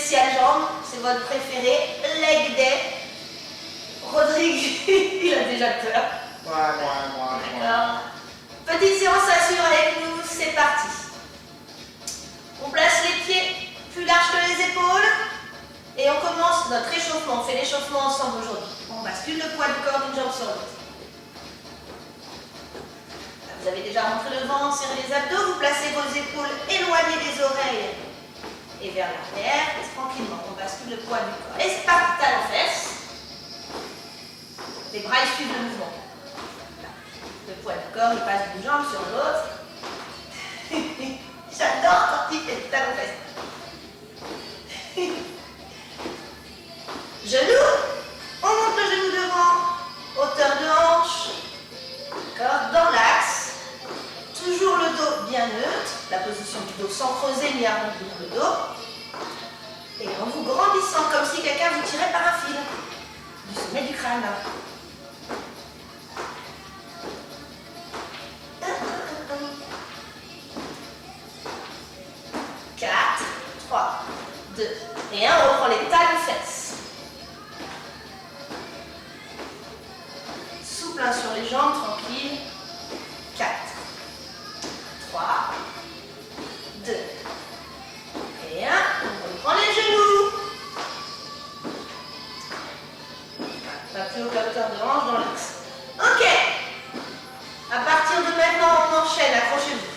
spéciale jambe, c'est votre préféré, leg day. Rodrigue, il a déjà peur. D'accord. Petite séance à suivre avec nous, c'est parti. On place les pieds plus larges que les épaules et on commence notre échauffement. On fait l'échauffement ensemble aujourd'hui. On bascule le poids du corps d'une jambe sur l'autre. Vous avez déjà rentré le ventre, serré les abdos, vous placez vos épaules éloignées des oreilles et vers l'arrière, et tranquillement, on bascule le poids du corps. Et c'est parti, talons fesses. Les bras ils suivent le mouvement. Le poids du corps, il passe d'une jambe sur l'autre. J'adore quand il fait le talon fesses. Genou, on monte le genou devant, hauteur de hanche, dans l'axe. Toujours le dos bien neutre, la position du dos sans creuser ni arrondir le dos. Et en vous grandissant comme si quelqu'un vous tirait par un fil du sommet du crâne. 4, 3, 2 et 1. On reprend les talons fesses. Souple sur les jambes, tranquille. 4, 3, 2 et 1. On reprend les genoux. Pas plus haut que la hauteur de hanche dans l'axe. Ok. À partir de maintenant, on enchaîne. Accrochez-vous.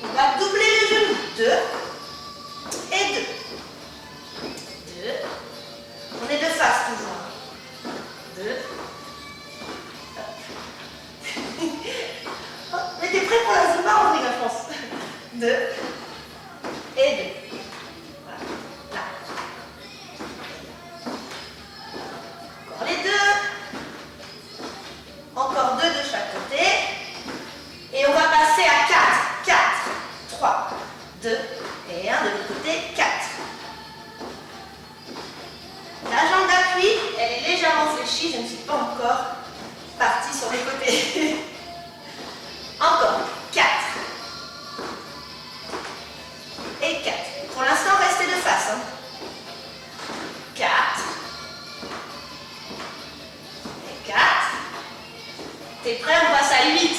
On va doubler les genoux. 2 et 2. 2. On est de face toujours. 2. Mais t'es prêt pour la Zumba, on est la France. 2 et 2. Voilà. Là. Encore les 2. Encore 2 de chaque côté. Et on va passer à 4. 4, 3, 2 et 1 de l'autre côté. 4. La jambe d'appui, elle est légèrement fléchie. Je ne suis pas encore partie sur les côtés. Encore 4 et 4. Pour l'instant, restez de face. 4 et 4. T'es prêt? On passe à 8.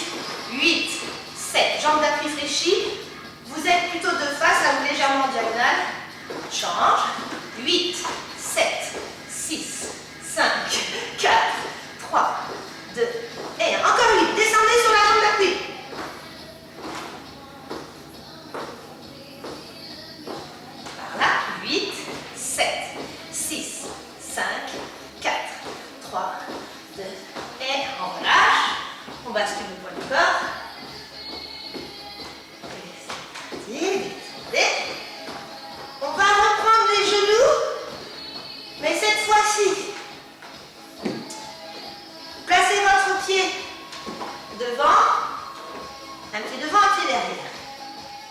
8, 7. Jambes d'appui fléchies. Vous êtes plutôt de face, à vous légèrement en diagonale. Change. 8, 7, 6, 5, 4, 3, 2 et 1. Encore 8. Descendez sur la jambe d'appui. Par là. 8, 7, 6, 5, 4, 3, 2 et on relâche. On bascule le poids du corps. Descendez. On va reprendre les genoux, mais cette fois-ci, placez votre pied devant, un pied devant, un pied derrière.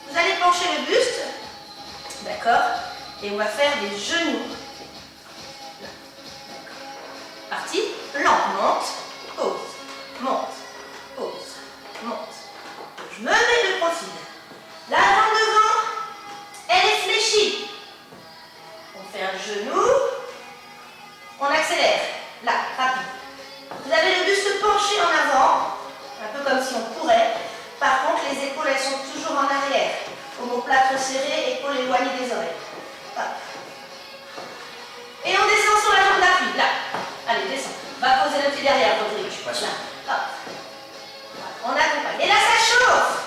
Vous allez pencher le buste, d'accord? Et on va faire des genoux. Là. Parti, lent, monte, pause, monte, pause, monte. Je me mets de profil. La jambe devant, elle est fléchie. On fait un genou, on accélère. Là, rapide. Vous avez le buste penché en avant, un peu comme si on courait. Par contre, les épaules, elles sont toujours en arrière. Omoplate serré, épaules éloignées des oreilles. Hop. Et on descend sur la jambe d'appui. Là. Allez, descend. Va poser le pied derrière, Rodrigue. Là. Hop. On accompagne. Et là, ça chauffe.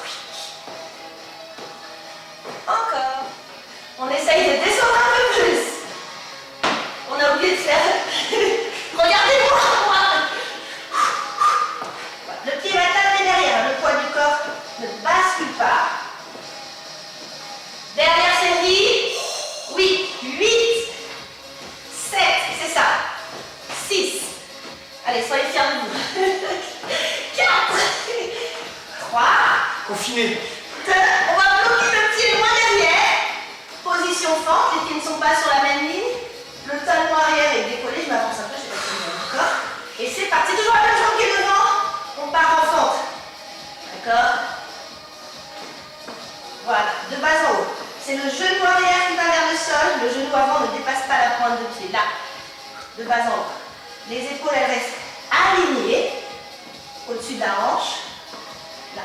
Encore. On essaye de descendre un peu plus. On a oublié de faire. Regardez-moi, moi. Le pied va taper derrière. Le poids du corps ne bascule pas. Derrière série. 8, 8, 7, c'est ça. 6. Allez, soyez fiers de vous. 4, 3. Confiné. 2. On va bloquer le pied loin derrière. Position forte, les pieds ne sont pas sur la même ligne. Le talon arrière est décollé. Je m'avance un peu, je ne sais pas si vous avez encore. Et c'est parti. Toujours la même jambe qui est devant. On part en fente. D'accord? Voilà, de bas en haut. C'est le jeu de bas en haut. Les épaules, elles restent alignées au-dessus de la hanche. Là,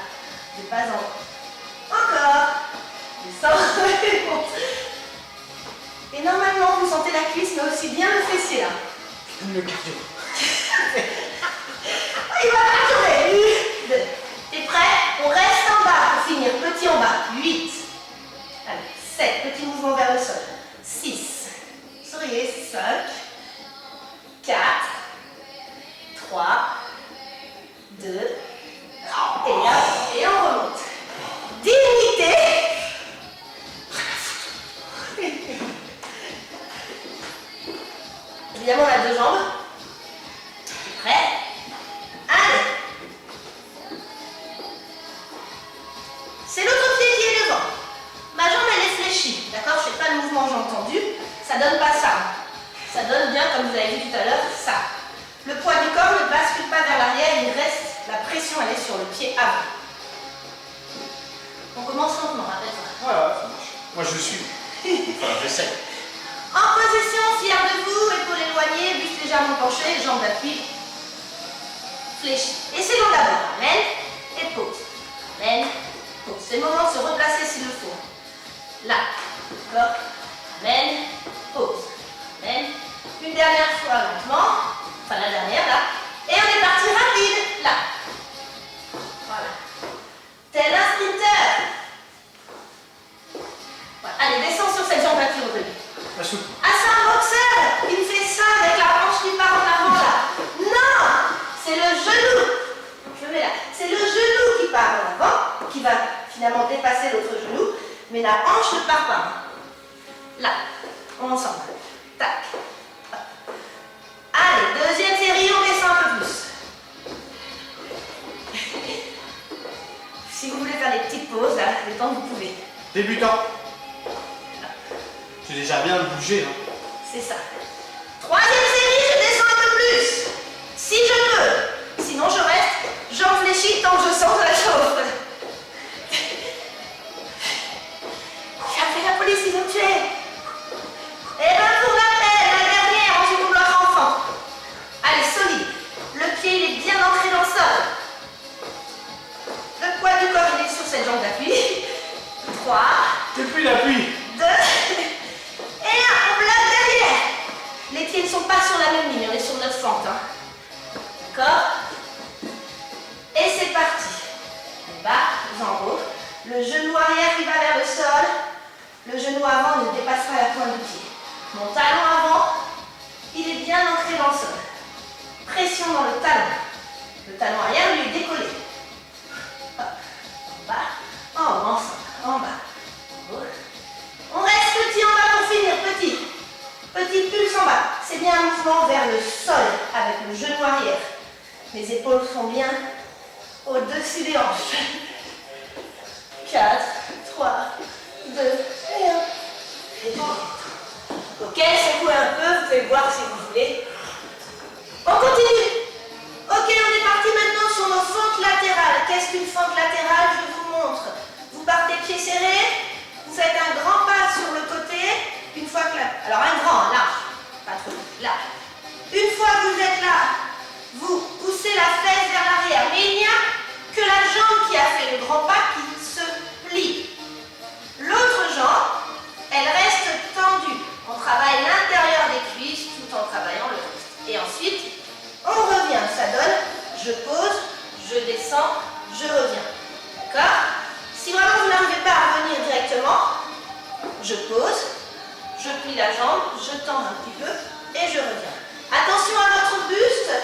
de bas en haut. Encore. Descends. Et normalement, vous sentez la cuisse, mais aussi bien le fessier là. Le cardio. Il va cardurer. 1, 2. T'es prêt? On reste en bas pour finir. Petit en bas. 8. Allez, 7. Petit mouvement vers le sol. 6. Souriez. 5. 4. 3. 2. Et on remonte. Dignité. Évidemment, on a 2 jambes. Prêt? Allez. C'est l'autre pied qui est devant. Ma jambe, elle est fléchie. D'accord? Je ne fais pas le mouvement, j'ai entendu. Ça donne pas ça. Ça donne bien, comme vous avez vu tout à l'heure, ça. Le poids du corps ne bascule pas vers l'arrière, il reste, la pression, elle est sur le pied avant. On commence lentement, rappelle-toi. Voilà, ça marche. Moi, je suis. Enfin, j'essaie. En position, fier de vous, épaules éloignées, buste légèrement penché, jambes d'appui, fléchis. Et c'est long d'abord. Amen. Et pause. Amen. Pause. C'est le moment de se replacer s'il le faut. Là. D'accord. Amen. Pause. Amen. Une dernière fois lentement. Enfin, la dernière, là. Et on est parti rapide. Là. Voilà. Tel un sprinter. Voilà. Allez, descends sur cette jambe d'appui au début. Ah, c'est un boxeur! Il fait ça avec la hanche qui part en avant là. Non! C'est le genou. Je mets là. C'est le genou qui part en avant, qui va finalement dépasser l'autre genou, mais la hanche ne part pas. Là, ensemble. Tac. Allez, deuxième série, on descend un peu plus. Si vous voulez faire des petites pauses, là, le temps que vous pouvez. Débutant. J'ai déjà bien bougé. Hein. C'est ça. Troisième série, je descends un peu plus. Si je peux. Sinon, je reste jambes fléchies tant que je sens de la chauffe. J'appelle la police, ils vont tuer. Et ben pour la dernière, rangez vos blocs enfants. Allez, solide. Le pied, il est bien ancré dans le sol. Le poids du corps, il est sur cette jambe d'appui. 3. Depuis l'appui. 2. Et on bloque derrière. Les pieds ne sont pas sur la même ligne, on est sur notre fente. Hein. D'accord? Et c'est parti. Les bas, les en haut. Le genou arrière qui va vers le sol. Le genou avant ne dépasse pas la pointe du pied. Mon talon avant, il est bien ancré dans le sol. Pression dans le talon. Le talon arrière lui est décollé. Hop. En bas, en haut, ensemble, en bas, en haut. On reste petit en bas pour finir, petit. Petit pulse en bas. C'est bien un mouvement vers le sol avec le genou arrière. Les épaules sont bien au-dessus des hanches. 4, 3, 2, et 1. Ok, secouez un peu, vous pouvez voir si vous voulez. On continue. Ok, on est parti maintenant sur nos fentes latérales. Qu'est-ce qu'une fente latérale? Je vous montre. Vous partez pieds serrés. Vous faites un grand pas sur le côté, une fois que là, alors un grand, large, pas trop, là. Une fois que vous êtes là, vous poussez la fesse vers l'arrière, mais il n'y a que la jambe qui a fait le grand pas qui se plie. L'autre jambe, elle reste tendue. On travaille l'intérieur des cuisses tout en travaillant le reste. Et ensuite, on revient, ça donne, je pose, je descends, je reviens. D'accord? Si vraiment vous n'arrivez pas à revenir directement, je pose, je plie la jambe, je tends un petit peu et je reviens. Attention à votre buste,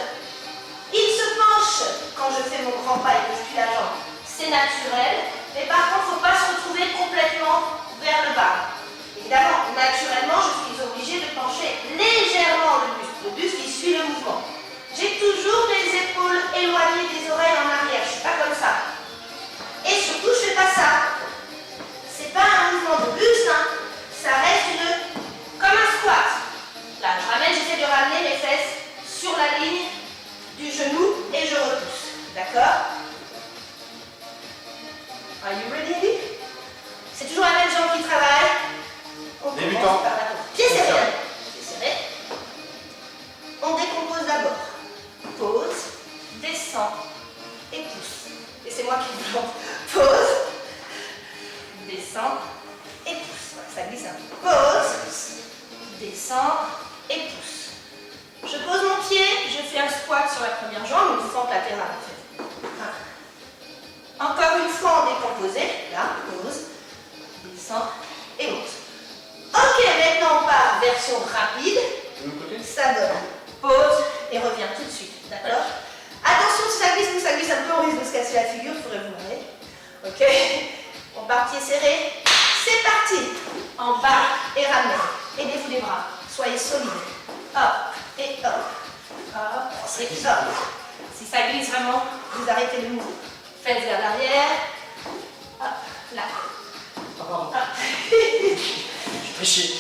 il se penche quand je fais mon grand pas et que je plie la jambe. C'est naturel, mais par contre, il ne faut pas se retrouver complètement vers le bas. Évidemment, naturellement, je suis obligée de pencher légèrement le buste. Le buste, il suit le mouvement. J'ai toujours les épaules éloignées des oreilles en arrière, je ne suis pas comme ça. Et surtout, je ne fais pas ça. C'est pas un mouvement de buste, hein. Ça reste comme un squat. Là, je ramène, j'essaie de ramener mes fesses sur la ligne du genou et je repousse. D'accord? Are you ready? C'est toujours la même jambe qui travaille. On débutant. commence par la pied serré. Pied serré. sur la première jambe, une fente latérale en fait. Encore une fois en décomposé, là, pause, descend et monte. Ok, maintenant on part version rapide, ça donne pause et revient tout de suite, d'accord? Attention, si ça glisse un peu, on risque de se casser la figure, il faudrait vous marrer. Ok, on part pied serré, c'est parti. En bas et ramenez, aidez-vous les bras, soyez solides. Hop et hop, hop et hop. Si ça glisse vraiment, vous arrêtez le mouvement. Faites vers l'arrière. Hop, là. Pardon. Fais chier.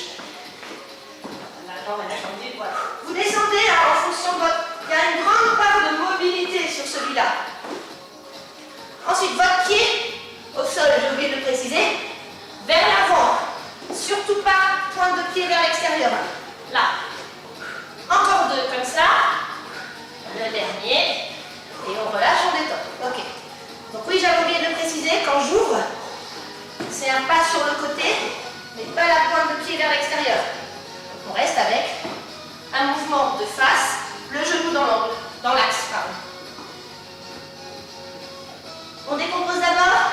La jambe est attendue, voilà. Vous descendez en fonction de votre... Il y a une grande part de mobilité sur celui-là. Ensuite, votre pied au sol, j'ai oublié de le préciser, vers l'avant. Surtout pas pointe de pied vers l'extérieur. Là. Encore deux comme ça. Le dernier. Et on relâche, on détend. Ok. Donc oui, j'avais oublié de le préciser, quand j'ouvre, c'est un pas sur le côté, mais pas la pointe de pied vers l'extérieur. On reste avec un mouvement de face, le genou dans l'angle, dans l'axe, pardon. On décompose d'abord.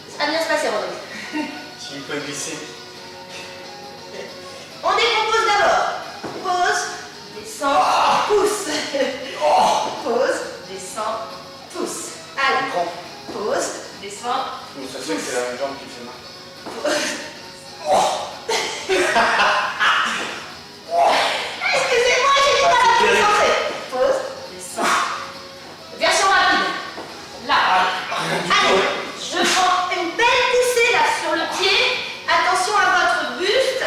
Ça va bien se passer, Rodrigue. S'il peut glisser. On décompose d'abord. Pause, descend, pousse. Pause, descend, pousse. Allez, pause, descend. Mais ça se fait que c'est la même jambe qui fait mal. Excusez-moi, j'ai du mal à me concentrer. Pause, descend. Version rapide. Là. Allez, je prends une belle poussée là sur le pied. Attention à votre buste.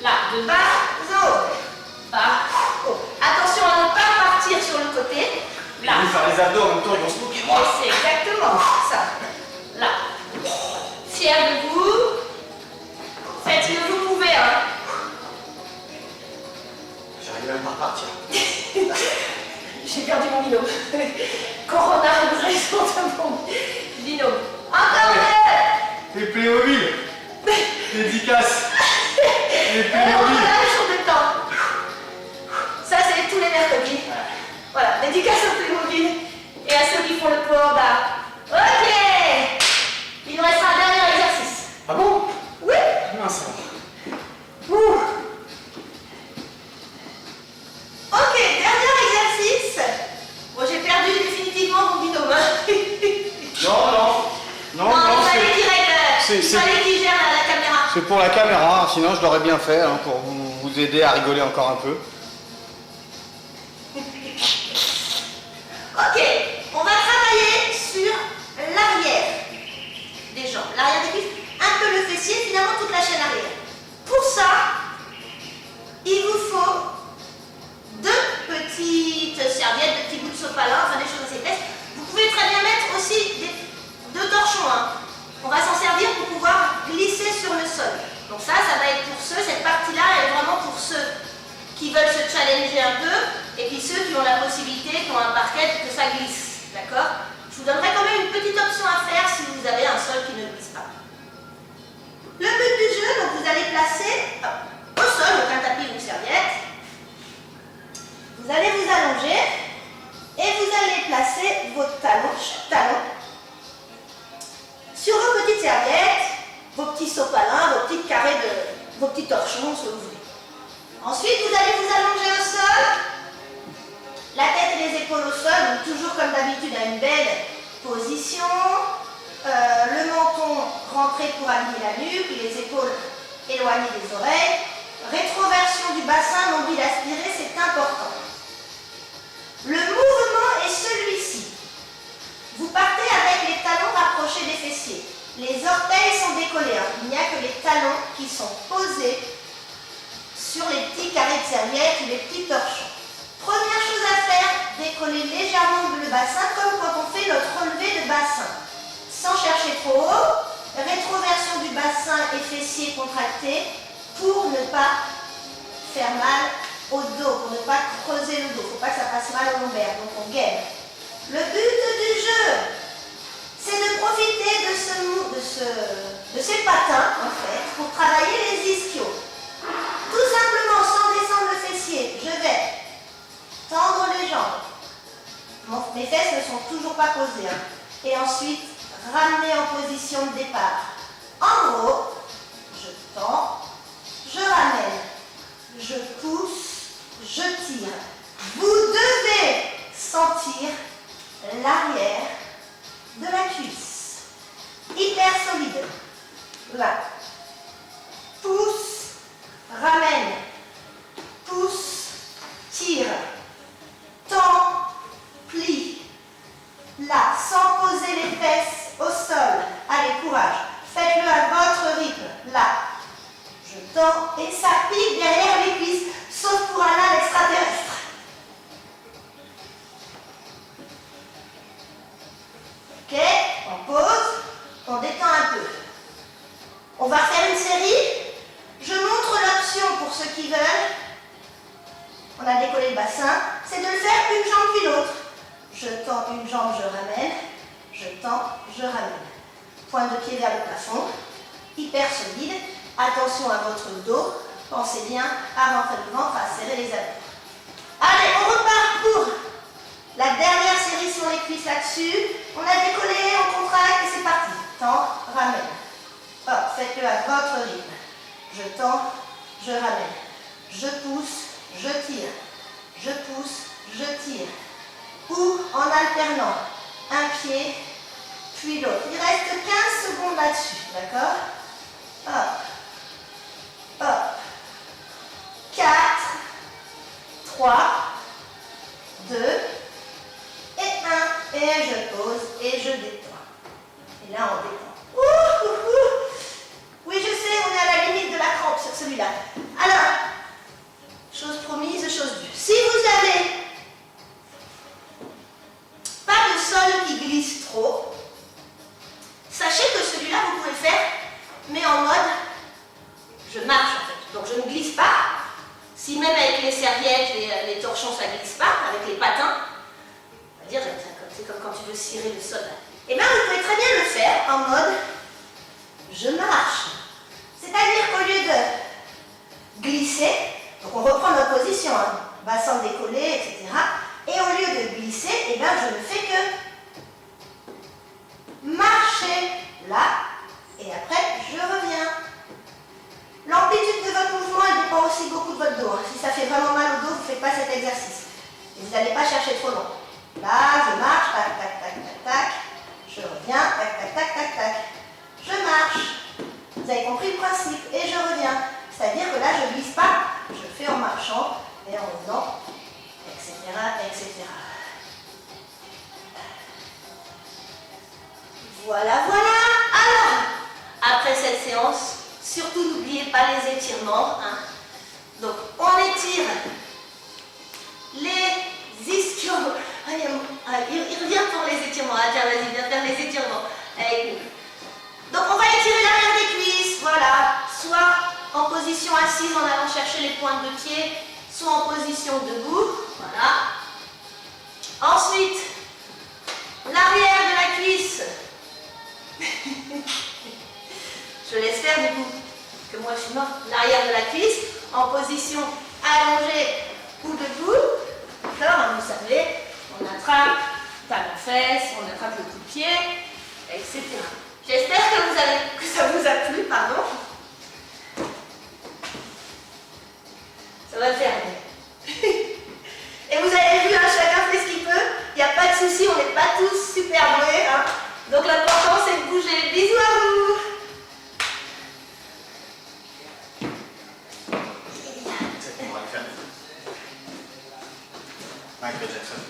Là, de bas en haut. Bas, haut. Attention à ne pas partir sur le côté. Là. Ils vont faire les abdos en même temps, ils vont se moquer moi. Et c'est exactement ça. Là. Fier de vous. Faites ce que vous pouvez, hein. J'arrive même pas à partir. J'ai perdu mon binôme. Corona, raison de mon binôme. Encore deux. Les Playmobil. Dédicace. Les On Playmobil. relâche, on détend. Ça, c'est tous les mercredis. Voilà, dédicace au Playmobil et à ceux qui font le poids en bas. Ok. Il nous restera un dernier exercice. Ah bon? Oui. Non, ça va. Ouh. Ok, dernier exercice. Bon, j'ai perdu définitivement mon binôme. Non, Il fallait qu'il règle. c'est- Il fallait qu'il gère la caméra. c'est pour la caméra, sinon je l'aurais bien fait hein, pour vous aider à rigoler encore un peu. Ok, on va travailler sur l'arrière des jambes, l'arrière des cuisses, un peu le fessier, finalement toute la chaîne arrière. Pour ça, il vous faut deux petites serviettes, deux petits bouts de sopalin, enfin des choses assez épaisses. Vous pouvez très bien mettre aussi deux torchons. Hein. On va s'en servir pour pouvoir glisser sur le sol. Donc ça va être pour ceux, cette partie-là, elle est vraiment pour ceux qui veulent se challenger un peu, et puis ceux qui ont la possibilité, qui ont un parquet, que ça glisse, d'accord? Je vous donnerai quand même une petite option à faire si vous avez un sol qui ne glisse pas. Le but du jeu, donc vous allez placer au sol, donc un tapis ou une serviette, vous allez vous allonger, et vous allez placer vos talons, chaque talon, sur vos petites serviettes, vos petits sopalins, vos petits carrés vos petits torchons, ce que vous voulez. Ensuite, vous allez vous allonger au sol, la tête et les épaules au sol, donc toujours comme d'habitude à une belle position, le menton rentré pour aligner la nuque, les épaules éloignées des oreilles, rétroversion du bassin, nombril aspiré, c'est important. Le mouvement est celui-ci. Vous partez avec les talons rapprochés des fessiers. Les orteils sont décollés, hein. Il n'y a que les talons qui sont posés sur les petits carrés de serviette ou les petits torchons. Première chose à faire, décoller légèrement le bassin comme quand on fait notre relevé de bassin. Sans chercher trop haut, rétroversion du bassin et fessiers contractés pour ne pas faire mal au dos, pour ne pas creuser le dos. Il ne faut pas que ça fasse mal au lombaire, donc on gaine. Le but du jeu, c'est de profiter de ces patins, en fait, pour travailler les ischios. Tout simplement, sans descendre le fessier, je vais tendre les jambes, mes fesses ne sont toujours pas posées. Hein. Et ensuite, ramener en position de départ. En gros, je tends, je ramène, je pousse, je tire. Vous devez sentir l'arrière de la cuisse. Hyper solide. Là. Pousse, ramène, pousse, tire. Tend, plie. Là, sans poser les fesses au sol. Allez, courage. Faites-le à votre rythme. Là. Je tends et ça pique derrière les cuisses, sauf pour un extraterrestre. Ok, on pose, on détend un peu. On va faire une série. Je montre l'option pour ceux qui veulent. On a décollé le bassin. C'est de le faire une jambe puis l'autre. Je tends une jambe, je ramène. Je tends, je ramène. Pointe de pied vers le plafond. Hyper solide. Attention à votre dos. Pensez bien à rentrer le ventre, à serrer les abdos. Allez, on repart pour la dernière série sur les cuisses là-dessus. On a décollé, on contracte et c'est parti. Tends, ramène. Hop, faites-le à votre rythme. Je tends, je ramène. Je pousse, je tire. Je pousse, je tire. Ou en alternant un pied, puis l'autre. Il reste 15 secondes là-dessus, d'accord? Hop, hop. 4, 3, 2, et 1. Et je pose et je détends. Et là, on détend. Ouh, ouh, ouh. Oui, je sais, on est à la limite de la crampe sur celui-là. Alors, chose promise, chose due. Si vous avez pas de sol qui glisse trop, sachez que celui-là, vous pouvez le faire, mais en mode, je marche en fait. Donc je ne glisse pas. Si même avec les serviettes, les torchons, ça ne glisse pas, avec les patins, on va dire, c'est comme quand tu veux cirer le sol. Et bien, vous pouvez très bien le faire en mode, je marche. C'est-à-dire qu'au lieu de glisser, donc on reprend notre position, hein, bassin décollé, etc. Et au lieu de glisser, eh bien, je ne fais que marcher là, et après, je reviens. L'amplitude de votre mouvement, elle dépend aussi beaucoup de votre dos. Si ça fait vraiment mal au dos, vous ne faites pas cet exercice. Et vous n'allez pas chercher trop long. Là, je marche, tac, tac, tac, tac, tac. Je reviens, tac, tac, tac, tac, tac. Je marche. Vous avez compris le principe. Et je reviens. C'est-à-dire que là, je ne glisse pas. Je fais en marchant et en revenant, etc., etc. Voilà, voilà. Alors, après cette séance, surtout n'oubliez pas les étirements. Hein. Donc, on étire les ischios. Il revient pour les étirements. Ah, tiens, vas-y, viens faire les étirements avec nous. Donc, on va étirer l'arrière des cuisses. Voilà. Soit en position assise en allant chercher les pointes de pied, soit en position debout. Voilà. Ensuite, l'arrière de la cuisse. Je laisse faire du coup, parce que moi je suis morte. L'arrière de la cuisse, en position allongée ou debout. D'accord, vous savez, on attrape talon fesse, on attrape le coup de pied, etc. J'espère que ça vous a plu, pardon. Ça va le faire. Et vous avez vu, hein, chacun fait ce qu'il peut. Il n'y a pas de souci, on n'est pas tous super doués. Hein. Donc l'important c'est de bouger. Bisous à vous. Michael Jackson.